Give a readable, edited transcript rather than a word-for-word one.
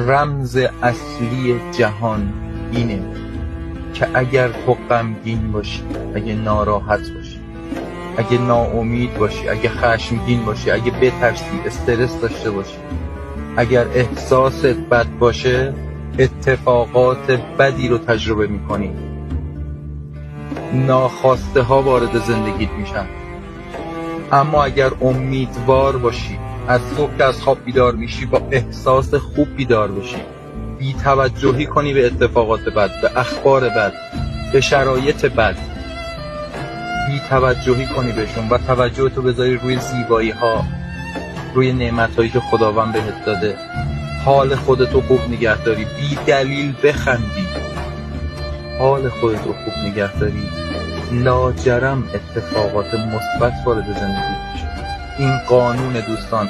رمز اصلی جهان اینه که اگر تو غمگین باشی، اگه ناراحت باشی، اگه ناامید باشی، اگه خشمگین باشی، اگه بترسی، استرس داشته باشی، اگر احساست بد باشه، اتفاقات بدی رو تجربه میکنی. ناخواسته ها وارد زندگیت میشن. اما اگر امیدوار باشی، از صبح که از خواب بیدار میشی با احساس خوب بیدار بشی، بی توجهی کنی به اتفاقات بد، به اخبار بد، به شرایط بد، بی توجهی کنی بهشون و توجه تو بذاری روی زیبایی ها، روی نعمت هایی که خداوند بهت داده، حال خودتو خوب نگه داری، بی دلیل بخندی، حال خودتو خوب نگه داری، لاجرم اتفاقات مثبت وارد زندگی میشه. این قانون دوستان.